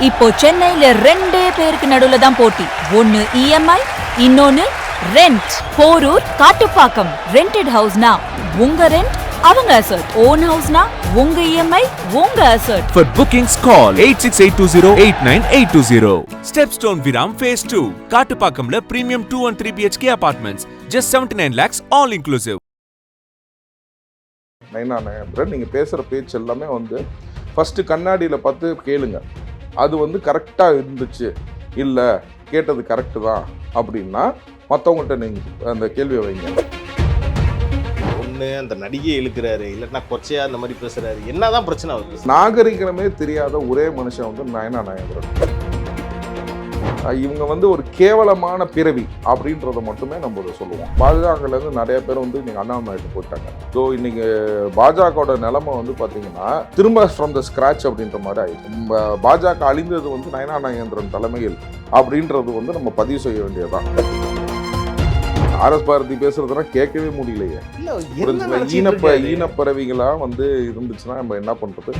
இப்போ சென்னையில ரெண்டே பேருக்கு நடுவுல தான் போட்டி. ஒன்னு இஎம்ஐ, இன்னொன்னு ரெண்ட். போரூர், காட்டுப்பாக்கம். ரெண்டட் ஹவுஸ்னா உங்க ரெண்ட், அவங்க அசர்ட். ஓன் ஹவுஸ்னா உங்க இஎம்ஐ, உங்க assert. For bookings call 8682089820. Stepstone Viram Phase 2. காட்டுப்பாக்கம்ல premium 2 and 3 BHK apartments. Just 79 lakhs all inclusive. நைனா நீங்கள் பேசுகிற பேச்சு எல்லாமே ஃபஸ்ட்டு கண்ணாடியில் பார்த்து கேளுங்க. அது கரெக்டாக இருந்துச்சு, இல்லை கேட்டது கரெக்டு தான் அப்படின்னா மற்றவங்கள்ட்ட நீங்கள் அந்த கேள்வியை வைங்க. ஒன்று அந்த நடிகை இழுக்கிறாரு, இல்லைன்னா கொச்சையா அந்த மாதிரி பேசுறாரு, என்னதான் பிரச்சனை வருது? நாகரிகமே தெரியாத ஒரே மனுஷன் நயனா நாயந்திரன். இவங்க ஒரு கேவலமான பிறவி அப்படின்றத மட்டுமே நம்ம சொல்லுவோம். பாஜகலேருந்து நிறைய பேர் இன்னைக்கு அண்ணாமலைக்கு போயிட்டாங்க. ஸோ இன்னைக்கு பாஜகவோட நிலைமை பார்த்தீங்கன்னா திரும்ப ஃப்ரம் த ஸ்கிராச் அப்படின்ற மாதிரி ஆயிடுச்சு. பாஜக அழிந்தது நயனா நாகேந்திரன் தலைமையில் அப்படின்றது நம்ம பதிவு செய்ய வேண்டியதுதான். ஆர்எஸ் பாரதி பேசுறதுலாம் கேட்கவே முடியலையே. ஈனப்பறவைகளா இருந்துச்சுன்னா நம்ம என்ன பண்றது?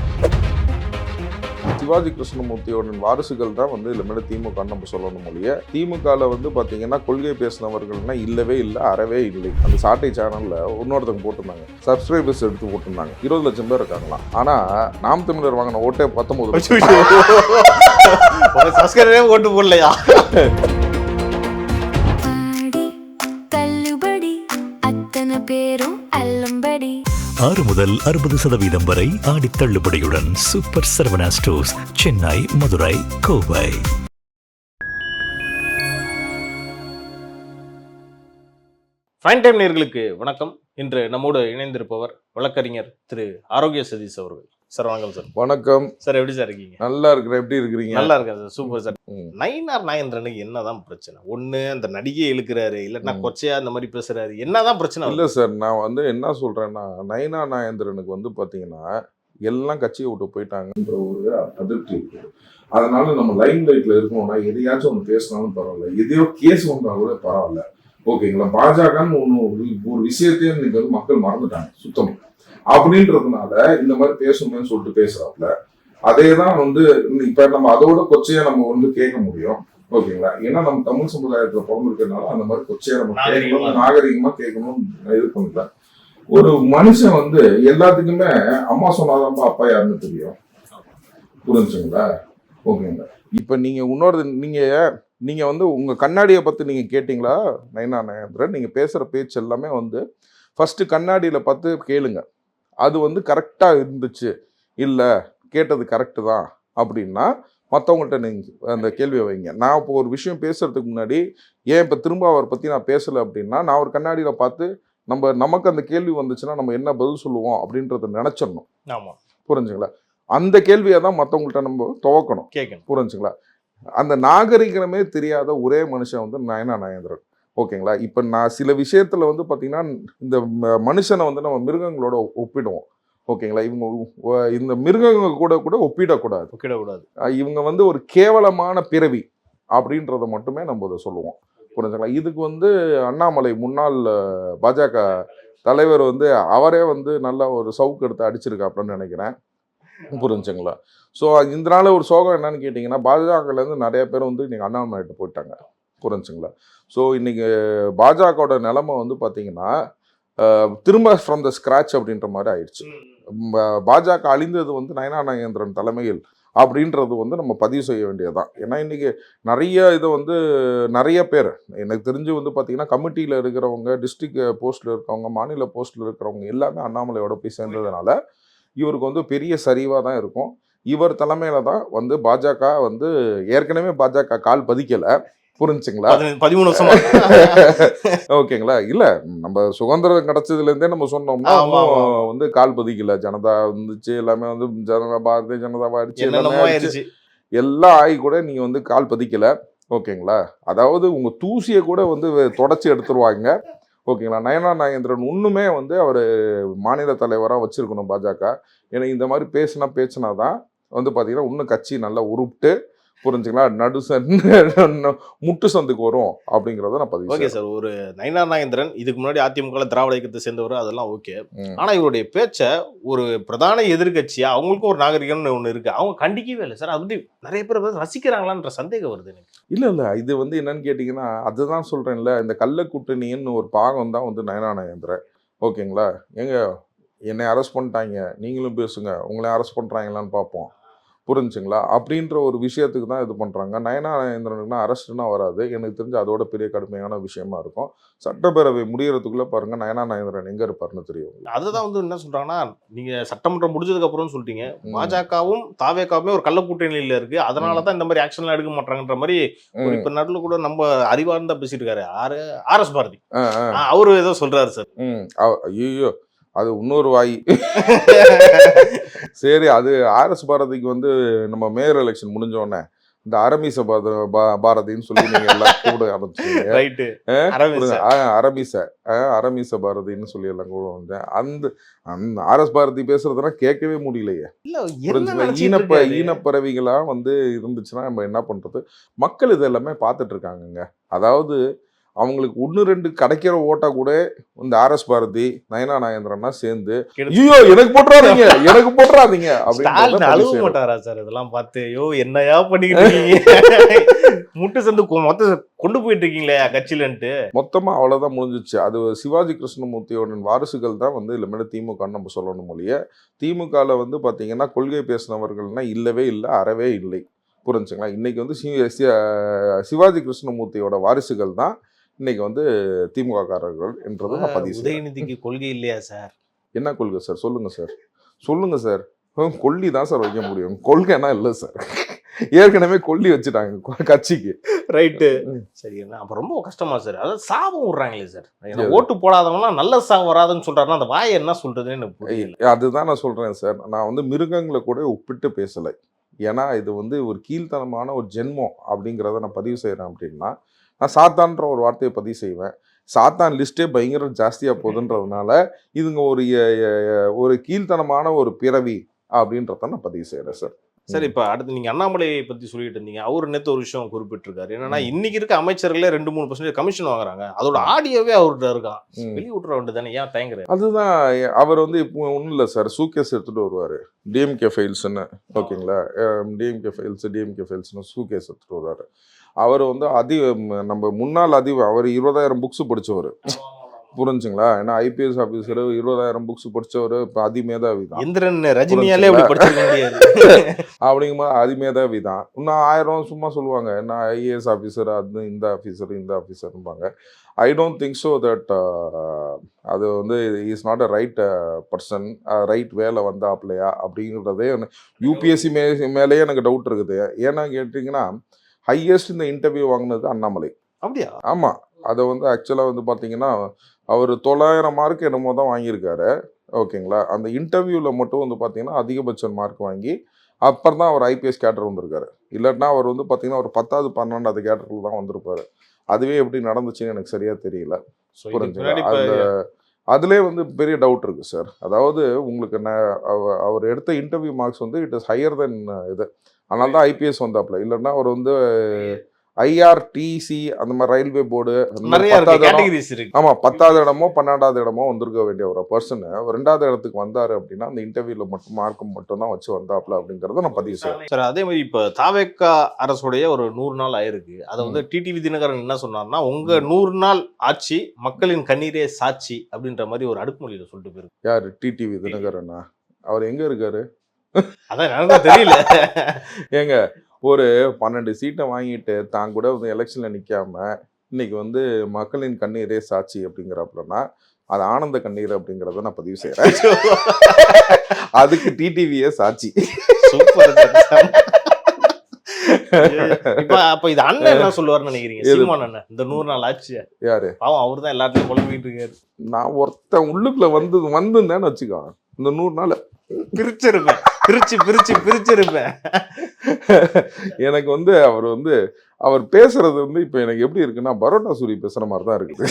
சிவாஜி கிருஷ்ணமூர்த்தியோட வாரிசுகள் தான் இனிமேல் திமுக நம்ம சொல்லணும் மொழிய. திமுகவில் பார்த்தீங்கன்னா கொள்கை பேசினவர்கள்னா இல்லவே இல்லை, அறவே இல்லை. அந்த சாட்டை சேனலில் இன்னொருத்தவங்க போட்டிருந்தாங்க, சப்ஸ்கிரைபர்ஸ் எடுத்து போட்டிருந்தாங்க, 20 லட்சம் பேர் இருக்காங்களாம். ஆனால் நாம் தமிழர் வாங்கின ஓட்டே 19 ஓட்டு போடலையா? பேரும் அல்லம்படி 6 முதல் 60% வரை ஆடி தள்ளுபடியுடன் super Saravana stores, Chennai, Madurai, Kovai. Fine time நேயர்களுக்கு வணக்கம். இன்று நம்மோடு இணைந்திருப்பவர் வழக்கறிஞர் திரு ஆரோக்கிய சதீஷ் அவர்கள். சார் வணக்கம் சார். வணக்கம் சார். எப்படி சார் இருக்கீங்க? நல்லா இருக்கிறேன். எப்படி இருக்கிறீங்க? நல்லா இருக்கேன் சார். Super sir. நயினார் நாகேந்திரனுக்கு என்னதான் பிரச்சனை? ஒன்று அந்த நடிகை இழுக்கிறாரு, இல்லைன்னா கொச்சையா அந்த மாதிரி பேசுறாரு, என்னதான் பிரச்சனை? இல்லை சார், நான் என்ன சொல்றேன்னா நயனா நாகேந்திரனுக்கு பார்த்தீங்கன்னா எல்லாம் கட்சியை விட்டு போயிட்டாங்கன்ற ஒரு அதிருப்தி இருக்கு. அதனால நம்ம லைன் லைட்ல இருக்கணும்னா எதையாச்சும் ஒன்று பேசினாலும் பரவாயில்ல, எதையோ கேஸ் வந்தா கூட பரவாயில்ல, ஓகேங்களா? பாஜகன்னு ஒரு விஷயத்தையும் இன்னைக்கு மக்கள் மறந்துட்டாங்க சுத்தம் அப்படின்றதுனால இந்த மாதிரி பேசணும்னு சொல்லிட்டு பேசுறாப்புல. அதே தான் இப்ப நம்ம அதோட கொச்சையா நம்ம கேட்க முடியும், ஓகேங்களா? ஏன்னா நம்ம தமிழ் சமுதாயத்துல பிறந்திருக்கிறதுனால அந்த மாதிரி கொச்சையா நம்ம கேட்கணும், நாகரிகமா கேட்கணும்னு இது பண்ணல. ஒரு மனுஷன் எல்லாத்துக்குமே அம்மா சொன்னாதான் அப்பா யாருன்னு தெரியும், புரிஞ்சுங்களா? ஓகேங்களா? இப்ப நீங்க இன்னொரு நீங்க உங்க கண்ணாடியை பத்தி நீங்க கேட்டீங்களா? நயனா நாகேந்திரன் நீங்க பேசுற பேச்சு எல்லாமே ஃபர்ஸ்ட் கண்ணாடியில பார்த்து கேளுங்க. அது கரெக்டாக இருந்துச்சு, இல்லை கேட்டது கரெக்டு தான் அப்படின்னா மற்றவங்கள்ட்ட நீங்கள் அந்த கேள்வியை வைங்க. நான் இப்போ ஒரு விஷயம் பேசுறதுக்கு முன்னாடி ஏன் இப்போ திரும்ப அவரை பற்றி நான் பேசலை அப்படின்னா, நான் ஒரு கண்ணாடியில் பார்த்து நமக்கு அந்த கேள்வி வந்துச்சுன்னா நம்ம என்ன பதில் சொல்லுவோம் அப்படின்றத நினச்சிடணும். ஆமாம், புரிஞ்சுங்களா? அந்த கேள்வியை தான் மற்றவங்கள்ட்ட நம்ம துவக்கணும், கேட்கணும், புரிஞ்சுங்களா? அந்த நாகரிகமே தெரியாத ஒரே மனுஷன் நயனா நாகேந்திரன், ஓகேங்களா? இப்போ நான் சில விஷயத்தில் பார்த்தீங்கன்னா இந்த மனுஷனை நம்ம மிருகங்களோட ஒப்பிடுவோம், ஓகேங்களா? இவங்க இந்த மிருகங்கள் கூட ஒப்பிடக்கூடாது. இவங்க ஒரு கேவலமான பிறவி அப்படின்றத மட்டுமே நம்ம சொல்லுவோம், புரிஞ்சுங்களா? இதுக்கு அண்ணாமலை முன்னாள் பாஜக தலைவர் அவரே நல்ல ஒரு சவுக்கு எடுத்து அடிச்சிருக்காப்புலன்னு நினைக்கிறேன், புரிஞ்சுங்களா? ஸோ இதனால ஒரு சோகம் என்னன்னு கேட்டிங்கன்னா, பாஜகலேருந்து நிறைய பேர் இன்னைக்கு அண்ணாமலைகிட்ட போயிட்டாங்க, புரிஞ்சுங்களா? ஸோ இன்னைக்கு பாஜகவோட நிலைமை பார்த்தீங்கன்னா திரும்ப ஃப்ரம் த ஸ்கிராச் அப்படின்ற மாதிரி ஆயிடுச்சு. பாஜக அழிந்தது நயனா நாகேந்திரன் தலைமையில் அப்படின்றது நம்ம பதிவு செய்ய வேண்டியதுதான். ஏன்னா இன்னைக்கு நிறைய இதை நிறைய பேர் எனக்கு தெரிஞ்சு பார்த்தீங்கன்னா கமிட்டியில் இருக்கிறவங்க, டிஸ்ட்ரிக்ட் போஸ்ட்டில் இருக்கிறவங்க, மாநில போஸ்ட்டில் இருக்கிறவங்க எல்லாமே அண்ணாமலையோட போய் சேர்ந்ததுனால இவருக்கு பெரிய சரிவாக தான் இருக்கும். இவர் தலைமையில தான் பாஜக ஏற்கனவே பாஜக கால் பதிக்கலை, புரிஞ்சுங்களா? 13 வருஷம் ஓகேங்களா? இல்ல நம்ம சுதந்திரம் கிடைச்சதுல இருந்தே நம்ம சொன்னோம்னா கால் பதிக்கல. ஜனதா வந்துச்சு, எல்லாமே ஜனதா, பாரதிய ஜனதா ஆயிடுச்சு, எல்லாம் ஆகி கூட நீங்க கால் பதிக்கல, ஓகேங்களா? அதாவது உங்க தூசியை கூட தொடச்சி எடுத்துருவாங்க, ஓகேங்களா? நயனா நாகேந்திரன் இன்னுமே அவர் மாநில தலைவராக வச்சிருக்கணும் பாஜக. ஏன்னா இந்த மாதிரி பேசினாதான் பார்த்தீங்கன்னா இன்னும் கட்சி நல்லா உருப்பிட்டு புரிஞ்சுங்களா? முட்டு சந்துக்கு வரும் அப்படிங்கிறத நான் பதிவு ஓகே செய்றேன். சார். ஒரு நயினார் நாகேந்திரன் இதுக்கு முன்னாடி அதிமுக திராவிட இயக்கத்தை சேர்ந்தவர், அதெல்லாம் ஓகே. ம். ஆனா இவருடைய பேச்ச ஒரு பிரதான எதிர்க்கட்சியா அவங்களுக்கும் ஒரு நாகரிகம்னு ஒண்ணு இருக்கு, அவங்க கண்டிக்கவே இல்லை சார். அது வந்து நிறைய பேர் வந்து ரசிக்கிறாங்களான்ற சந்தேகம் வருது எனக்கு. இல்ல இது வந்து என்னன்னு கேட்டீங்கன்னா, அதுதான் சொல்றேன்ல, இந்த கள்ள கூட்டணின்னு ஒரு பாகம் தான் வந்து நயனா நாகேந்திரன். ஓகேங்களா? ஏங்க என்னை அரெஸ்ட் பண்ணிட்டாங்க, நீங்களும் பேசுங்க, உங்களை அரெஸ்ட் பண்றாங்களான்னு பார்ப்போம். புரிஞ்சுங்களா? அப்படின்ற ஒரு விஷயத்துக்கு தான் இது பண்றாங்க. நயனா நாகேந்திரனுக்குனா அரெஸ்ட்னா வராது. எனக்கு தெரிஞ்சு அதோட பெரிய கடுமையான விஷயமா இருக்கும். சட்டப்பேரவை முடியறதுக்குள்ள பாருங்க நயனா நாகேந்திரன் எங்க இருப்பாருன்னு தெரியும். அதுதான் வந்து என்ன சொல்றாங்கன்னா, நீங்க சட்டமன்றம் முடிஞ்சதுக்கு அப்புறம் சொல்லிட்டீங்க, பாஜகவும் தாவேகாவுமே ஒரு கள்ள கூட்டணியில இருக்கு, அதனாலதான் இந்த மாதிரி ஆக்ஷன்லாம் எடுக்க மாட்டாங்கன்ற மாதிரி ஒரு இப்ப நடுவில் கூட நம்ம அறிவார்ந்தா பேசிட்டு இருக்காரு ஆர்.எஸ். பாரதி. அவரு ஏதோ சொல்றாரு சார். ஐயோ அது இன்னொரு வாய். சரி, அது ஆர்.எஸ். பாரதிக்கு வந்து நம்ம மேயர் எலெக்ஷன் முடிஞ்ச உடனே இந்த அரமீச பாரதின்னு சொல்லி நீங்க எல்லாம் கூட ஆரம்பிச்சீங்க. அரமீச பாரதின்னு சொல்லி எல்லாம் கூட வந்தேன். அந்த ஆர்.எஸ். பாரதி பேசுறதுனா கேட்கவே முடியலையே. ஈனப்பறவைகளா வந்து இருந்துச்சுன்னா நம்ம என்ன பண்றது? மக்கள் இது எல்லாமே பார்த்துட்டு இருக்காங்கங்க. அதாவது அவங்களுக்கு 1-2 கிடைக்கிற ஓட்டா கூட இந்த ஆர்.எஸ். பாரதி நயனா நாகேந்திரனா சேர்ந்து ஐயோ எனக்கு போட்டுறாதீங்க அழுவ மாட்டாரா சார்? இதெல்லாம் பார்த்து ஐயோ என்னையா பண்ணிக்கிட்டு இருக்கீங்க, முட்டு சந்து மொத்த கொண்டு போயிட்டு இருக்கீங்களே கட்சியிலன்ட்டு மொத்தமா அவ்வளவுதான் முடிஞ்சிச்சு. அது சிவாஜி கிருஷ்ணமூர்த்தியோட வாரிசுகள் தான் வந்து இல்ல திமுக நம்ம சொல்லணும் மொழிய. திமுகல வந்து பாத்தீங்கன்னா கொள்கை பேசினவர்கள்னா இல்லவே இல்லை, அறவே இல்லை. புரிஞ்சுங்களா? இன்னைக்கு வந்து சிவாஜி கிருஷ்ணமூர்த்தியோட வாரிசுகள் தான் இன்னைக்கு வந்து திமுக காரர்கள் என்றது நான் பதிவு செய்றேன். உதயநிதிக்கு கொள்கை இல்லையா சார்? என்ன கொள்கை சார்? சொல்லுங்க சார். கொல்லி தான் சார் வைக்க முடியும், கொள்கைனா இல்லை சார். ஏற்கனவே கொல்லி வச்சுட்டாங்க கட்சிக்கு. ரைட்டு. சரி, அப்ப ரொம்ப கஷ்டமா சார். அதாவது சாபம் விடுறாங்களே சார். ஓட்டு போடாதவங்களாம் நல்ல சாபம் வராதுன்னு சொல்றாருன்னா அந்த வாயை என்ன சொல்றதுன்னு எனக்கு புரியல. அதுதான் நான் சொல்றேன் சார். நான் வந்து மிருகங்களை கூட ஒப்பிட்டு பேசலை. ஏன்னா இது வந்து ஒரு கீழ்த்தனமான ஒரு ஜென்மம் அப்படிங்கிறத நான் பதிவு செய்கிறேன். அப்படின்னா நான் சாத்தான்ற ஒரு வார்த்தையை பதிவு செய்வேன். சாத்தான் லிஸ்டே பயங்கர ஜாஸ்தியாக போகுதுன்றதுனால இதுங்க ஒரு கீழ்த்தனமான ஒரு பிறவி அப்படின்றத நான் பதிவு செய்கிறேன் சார். சரி, இப்ப அடுத்து நீங்க அண்ணாமலையை பத்தி சொல்லிட்டு இருந்தீங்க. அவரு நேத்து ஒரு விஷயம் குறிப்பிட்டிருக்காரு. என்னன்னா இன்னைக்கு இருக்க அமைச்சர்களே 2-3% கமிஷன் வாங்குறாங்க, அதோட ஆடியோவே அவர்கிட்ட இருக்கான், வெளியே விட்டுற வேண்டியதானே, ஏன் தயங்குறாரு? அதுதான் அவர் வந்து இப்போ ஒன்றும் இல்லை சார், சூக்கேஸ் எடுத்துட்டு வருவார். டிஎம்கே ஃபைல்ஸ்ன்னு, ஓகேங்களா? டிஎம்கே ஃபைல்ஸ்னு சூக்கேஸ் எடுத்துட்டு வருவார். அவர் வந்து நம்ம முன்னாள் அவர் 20,000 புக்ஸ் படிச்சவர். புரிஞ்சுங்களா? ஏன்னா ஐபிஎஸ் ஆபீசர் 20,000 புக்ஸ் படிச்சவர். இப்போ அதிமேதாவி தான். இந்திரன் ரஜினியாலே அப்படி படிச்சிருக்க முடியாது அப்படிங்கும்போது அதிமேதாவி தான். இன்னும் 1000 சும்மா சொல்லுவாங்க, என்ன ஐஏஎஸ் ஆஃபீஸர், அது இந்த ஆஃபீஸர்பாங்க. I don't think so that அது வந்து is not a right person, right வேலை வந்தாப்லையா அப்படிங்கிறதே யூபிஎஸ்சி மேலேயே எனக்கு டவுட் இருக்குது. ஏன்னா கேட்டிங்கன்னா ஹையஸ்ட் இந்த இன்டர்வியூ வாங்கினது அண்ணாமலை. அப்படியா? ஆமாம். அதை வந்து ஆக்சுவலாக வந்து பார்த்தீங்கன்னா அவர் 900 மார்க் என்னமோ தான் வாங்கியிருக்காரு. ஓகேங்களா? அந்த இன்டர்வியூவில் மட்டும் வந்து பார்த்தீங்கன்னா அதிகபட்ச மார்க் வாங்கி அப்புறம் தான் அவர் ஐபிஎஸ் கேட்டர் வந்திருக்காரு. இல்லாட்டினா அவர் வந்து பார்த்தீங்கன்னா ஒரு 10வது 12வது கேட்டரில் தான் வந்திருப்பாரு. அதுவே எப்படி நடந்துச்சுன்னு எனக்கு சரியாக தெரியல. புரிஞ்சுங்களா? அதுலேயே வந்து பெரிய டவுட் இருக்குது சார். அதாவது உங்களுக்கு அவர் எடுத்த இன்டர்வியூ மார்க்ஸ் வந்து இட் இஸ் ஹையர் தென் இது. அதனால தான் ஐபிஎஸ் வந்தாப்புல. இல்லைன்னா அவர் வந்து ஐஆர்டிசி அந்த மாதிரி ரயில்வே போர்டு ஆமாம் 10வது இடமோ 12வது இடமோ வந்திருக்க வேண்டிய ஒரு பர்சன் 2வது இடத்துக்கு வந்தாரு அப்படின்னா அந்த இன்டர்வியூல மட்டும் மார்க் மட்டும் தான் வச்சு வந்தாப்புல அப்படிங்கறத நான் பதிவு செய்றேன் சார். அதே மாதிரி இப்ப தாவேகா அரசுடைய ஒரு 100 நாள் ஆயிருக்கு. அதை வந்து டிடிவி தினகரன் என்ன சொன்னார்னா, உங்க 100 நாள் ஆட்சி மக்களின் கண்ணீரே சாட்சி அப்படின்ற மாதிரி ஒரு அடுக்குமொழியில சொல்லிட்டு போயிருக்கு. யாரு டிடிவி தினகரனா? அவர் எங்க இருக்காரு? அதான் எனக்கு தெரியல. ஏங்க ஒரு 12 சீட்டை வாங்கிட்டு தான் கூட வந்து எலெக்ஷன்ல நிற்காம இன்னைக்கு வந்து மக்களின் கண்ணீரே சாட்சி அப்படிங்கிறப்பலன்னா அது ஆனந்த கண்ணீர் அப்படிங்கிறத நான் பதிவு செய்யறேன். அதுக்கு டிடிவியே சாட்சி. சூப்பர். அப்ப இது அண்ணன் என்ன சொல்லுவாருன்னு நினைக்கிறீங்க? சீமான் அண்ணன் இந்த 100 நாள் ஆட்சி யாரு? பாவம் அவர் தான் எல்லாத்தையும் குழம்பிட்டு இருக்காரு. நான் ஒருத்தன் உள்ளுக்குள்ள வந்துன்னு வச்சுக்கோ, இந்த 100 நாள் பிரிச்சிருப்பேன். எனக்கு வந்து அவர் பேசுறது வந்து இப்ப எனக்கு எப்படி இருக்குன்னா பரோட்டா சூரி பேசுற மாதிரி தான் இருக்குது.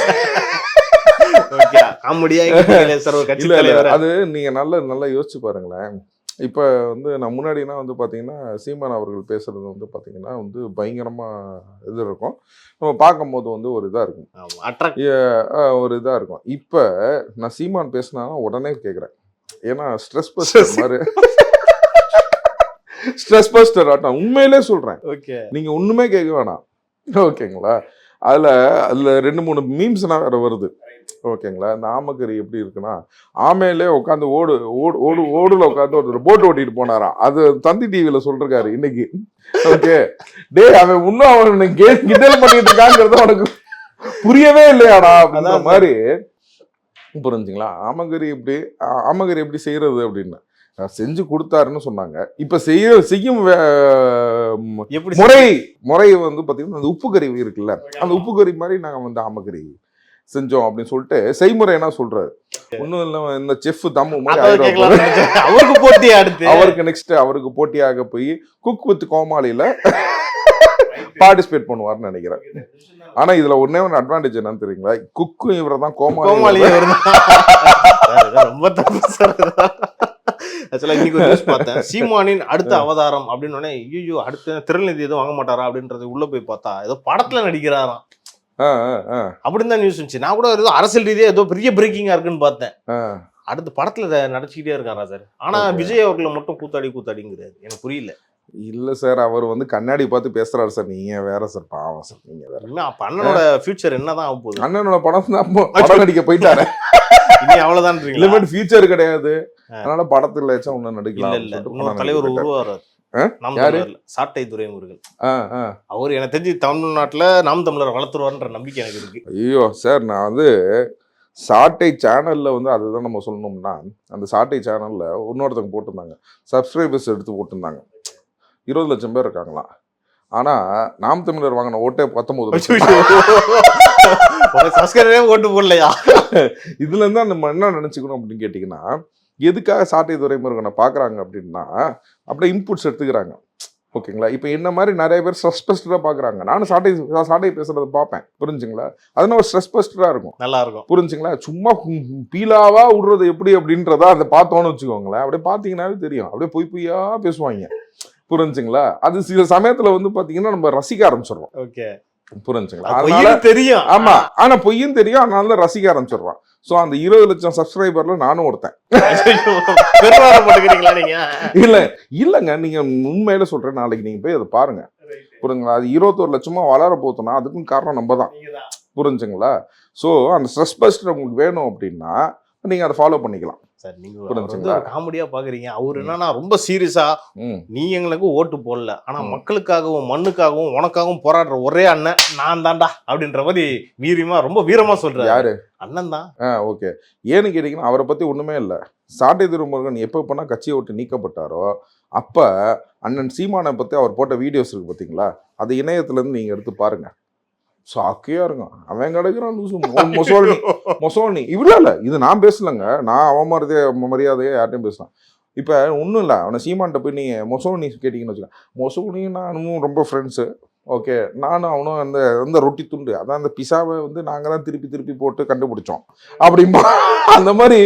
அது நீங்க நல்லா யோசிச்சு பாருங்களேன். இப்போ வந்து நான் முன்னாடினா வந்து பார்த்தீங்கன்னா சீமான் அவர்கள் பேசுறது வந்து பார்த்தீங்கன்னா வந்து பயங்கரமாக இது இருக்கும், நம்ம பார்க்கும்போது வந்து ஒரு இதாக இருக்கும், ஒரு இதாக இருக்கும். இப்போ நான் சீமான் பேசினா உடனே கேட்குறேன், ஏன்னா ஸ்ட்ரெஸ் பஸ்டர் மாதிரி ஸ்ட்ரெஸ் பஸ்டர் ஆட்டம் உண்மையிலே சொல்கிறேன். ஓகே, நீங்கள் ஒன்றுமே கேட்க வேணாம், ஓகேங்களா? அதில் 2-3 மீம்ஸ்லாம் வேறு வருது, ஓகேங்களா? இந்த ஆமக்கறி எப்படி இருக்குன்னா, ஆமையிலே உட்காந்து ஓடுல உட்காந்து ஒரு போட் ஓட்டிட்டு போனாராம். அது தந்தி டிவியில் சொல்றாரு இன்னைக்கு. ஓகே, டே அவன் இன்னும் அவன் கிண்டல் பண்ணிட்டு இருக்காங்கிறது அவனுக்கு புரியவே இல்லையாடா அந்த மாதிரி, புரிஞ்சுங்களா? ஆமக்கறி எப்படி செய்யறது அப்படின்னு செஞ்சு கொடுத்தாருன்னு சொன்னாங்க. இப்ப செய்யும் முறை வந்து பாத்தீங்கன்னா அந்த உப்பு கறி இருக்குல்ல, அந்த உப்பு கறி மாதிரி நாங்க வந்து ஆமக்கறி செஞ்சோம் அப்படின்னு சொல்லிட்டு செய்முறை என்ன சொல்றாரு. ஒன்னும் இல்ல, இந்த செஃப் தம்மு மாதிரி அவருக்கு நெக்ஸ்ட் அவருக்கு போட்டியாக போய் குக் வித் கோமாளியில பார்ட்டிசிபேட் பண்ணுவார்னு நினைக்கிறேன். ஆனா இதுல ஒன்னே ஒன்னு அட்வான்டேஜ் என்னன்னு தெரியுங்களா, குக்கும் இவரை தான் கோமாளி ரொம்ப தப்பு சார். ஆக்சுவலா இன்னைக்கு ஒரு நியூஸ் பார்த்தேன், சீமானின் அடுத்த அவதாரம் அப்படின்னு, ஐயோ அடுத்த திரள்நிதி எதுவும் வாங்க மாட்டாரா அப்படின்றது உள்ள போய் பார்த்தா ஏதோ படத்துல நடிக்கிறாராம் அப்படின்னு தான் நியூஸ் இருந்துச்சு. நான் கூட ஏதோ அரசியல் ரீதியா ஏதோ பெரிய பிரேக்கிங்கா இருக்குன்னு பார்த்தேன். அடுத்த படத்துல நடிச்சுக்கிட்டே இருக்காரா சார்? ஆனா விஜய் அவர்களை மட்டும் கூத்தாடிங்கிறாரு, எனக்கு புரியல. இல்ல சார், அவர் வந்து கண்ணாடி பார்த்து பேசுறாரு சார். நீங்க வேற சார், பாவம் சார் நீங்க வேற. அப்ப அண்ணனோட ஃபியூச்சர் என்னதான் ஆக போகுது? அண்ணனோட படம் தான் நடிக்க போயிட்டாரு, இனி அவ்வளவுதான். லிமிட் ஃபியூச்சர் கிடையாது, அதனால படத்துல ஒண்ணு நடிக்கலாம். இன்னொரு தலைவர் உருவாரு, சாட்டை துரைமுருகன். அவர் எனக்கு தெரிஞ்சு தமிழ்நாட்டுல நாம் தமிழர் வளர்த்துருவார்ன்ற நம்பிக்கை எனக்கு இருக்கு. ஐயோ சார், நான் வந்து சாட்டை சேனல்ல வந்து அதுதான் நம்ம சொல்லணும்னா, அந்த சாட்டை சேனல்ல இன்னொருத்தவங்க போட்டிருந்தாங்க, சப்ஸ்கிரைபர்ஸ் எடுத்து போட்டிருந்தாங்க, 20 லட்சம் பேர் இருக்காங்களாம். ஆனா நாம் தமிழர் வாங்கின ஓட்டே 19 ஓட்டு போடலையா? இதுல இருந்தா நம்ம என்ன நினைச்சுக்கணும் அப்படின்னு கேட்டீங்கன்னா, எதுக்காக சாட்டை துரைமுருகனை பாக்குறாங்க அப்படின்னா அப்படியே இன்புட்ஸ் எடுத்துக்கிறாங்க, ஓகேங்களா? இப்போ என்ன மாதிரி நிறைய பேர் ஸ்ட்ரெஸ் பஸ்டராக பார்க்குறாங்க. நானும் சாட்டை பேசுறத பார்ப்பேன், புரிஞ்சுங்களா? அதனால ஒரு ஸ்ட்ரெஸ் பஸ்டராக இருக்கும், நல்லா இருக்கும், புரிஞ்சுங்களா? சும்மா பீலாவா விடுறது எப்படி அப்படின்றத அதை பார்த்தோன்னு வச்சுக்கோங்களேன், அப்படியே பார்த்தீங்கன்னாவே தெரியும், அப்படியே பொய்யா பேசுவாங்க, புரிஞ்சுங்களா? அது சில சமயத்துல வந்து பாத்தீங்கன்னா நம்ம ரசிக்க ஆரம்பிச்சிடுறோம். ஓகே, புரிஞ்சுங்களா? அதனால தெரியும், ஆமா, ஆனா பொய்யும் தெரியும், அதனால ரசிக்க ஆரம்பிச்சிடுறோம். சோ அந்த 20 லட்சம் சப்ஸ்கிரைபர்ல நானும் ஒருத்தன். இல்லங்க, நீங்க உண்மையில சொல்றேன், நாளைக்கு நீங்க போய் அதை பாருங்க, புரிஞ்சுங்களா? அது 21 லட்சமா வளர போத்தோம்னா அதுக்கும் காரணம் நம்ம தான், புரிஞ்சுங்களா? சோ அந்த ஸ்ட்ரெஸ் பஸ்டர் உங்களுக்கு வேணும் அப்படின்னா நீங்க அதை ஃபாலோ பண்ணிக்கலாம். சார், நீங்க காமெடியா பாக்குறீங்க, அவரு என்னன்னா ரொம்ப சீரியஸா, நீ எங்களுக்கு ஓட்டு போடல, ஆனா மக்களுக்காகவும் மண்ணுக்காகவும் உனக்காகவும் போராடுற ஒரே அண்ணன் நான் தான்டா அப்படின்ற மாதிரி ரொம்ப வீரமா சொல்றாரு. யாரு? அண்ணன் தான். ஓகே, ஏன்னு கேட்டீங்கன்னா அவரை பத்தி ஒண்ணுமே இல்லை. சாட்டை துரைமுருகன் எப்ப பண்ணா கட்சியை விட்டு நீக்கப்பட்டாரோ அப்ப அண்ணன் சீமானை பத்தி அவர் போட்ட வீடியோஸ் இருக்கு பாத்தீங்களா, அது இணையத்துல இருந்து நீங்க எடுத்து பாருங்க, சாக்கையா இருக்கும். அவன் கிடைக்கிறான் மொசோனி இவ்வளோ இல்லை, இது நான் பேசலங்க, நான் அவன் மரியாதையை யார்ட்டையும் பேசலாம். இப்போ ஒன்றும் இல்லை, அவனை சீமான்ட்ட போய் நீங்கள் மொசோனி கேட்டிங்கன்னு வச்சுக்கோங்க, மொசோனி நானும் ரொம்ப ஃப்ரெண்ட்ஸு, ஓகே, நானும் அவனும் அந்த ரொட்டி துண்டு, அதான் அந்த பிஸாவை வந்து நாங்கள் தான் திருப்பி போட்டு கண்டுபிடிச்சோம் அப்படிம்பா. அந்த மாதிரி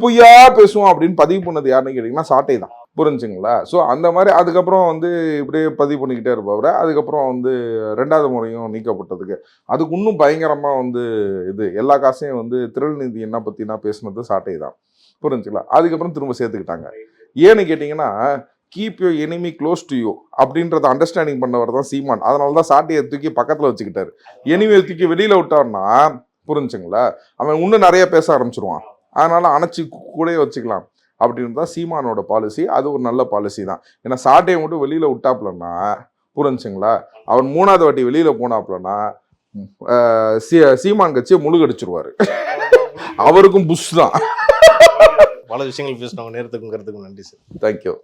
பொய்யா பேசுவோம் அப்படின்னு பதிவு பண்ணது யாருன்னு கேட்டிங்கன்னா சாட்டை தான், புரிஞ்சுங்களா? ஸோ அந்த மாதிரி அதுக்கப்புறம் வந்து இப்படியே பதிவு பண்ணிக்கிட்டே இருப்பவரை, அதுக்கப்புறம் வந்து 2வது முறையும் நீக்கப்பட்டதுக்கு அதுக்கு இன்னும் பயங்கரமாக வந்து இது எல்லா காசையும் வந்து திரள்நிதி என்ன பற்றினா பேசுனது சாட்டை தான், புரிஞ்சுங்களா? அதுக்கப்புறம் திரும்ப சேர்த்துக்கிட்டாங்க. ஏன்னு கேட்டிங்கன்னா keep you enemy close to you அப்படின்றத அண்டர்ஸ்டாண்டிங் பண்ணவர் தான் சீமான். அதனால தான் சாட்டையை தூக்கி பக்கத்தில் வச்சுக்கிட்டாரு. எனிமியை தூக்கி வெளியில் விட்டார்னா, புரிஞ்சுங்களா, அவன் இன்னும் நிறைய பேச ஆரம்பிச்சிருவான், அதனால அணைச்சி கூட வச்சுக்கலாம் அப்படின்னு தான் சீமானோட பாலிசி. அது ஒரு நல்ல பாலிசி தான். ஏன்னா சாட்டையை மட்டும் வெளியில விட்டாப்லன்னா, புரிஞ்சுங்களா, அவன் 3வது வாட்டி வெளியில போனாப்லன்னா சீமான் கட்சியை முழுகடிச்சிருவாரு. அவருக்கும் புஷ் தான். பல விஷயங்கள் பேசினவங்க நேரத்துக்கும் கருத்துக்கும் நன்றி சார். தேங்க்யூ.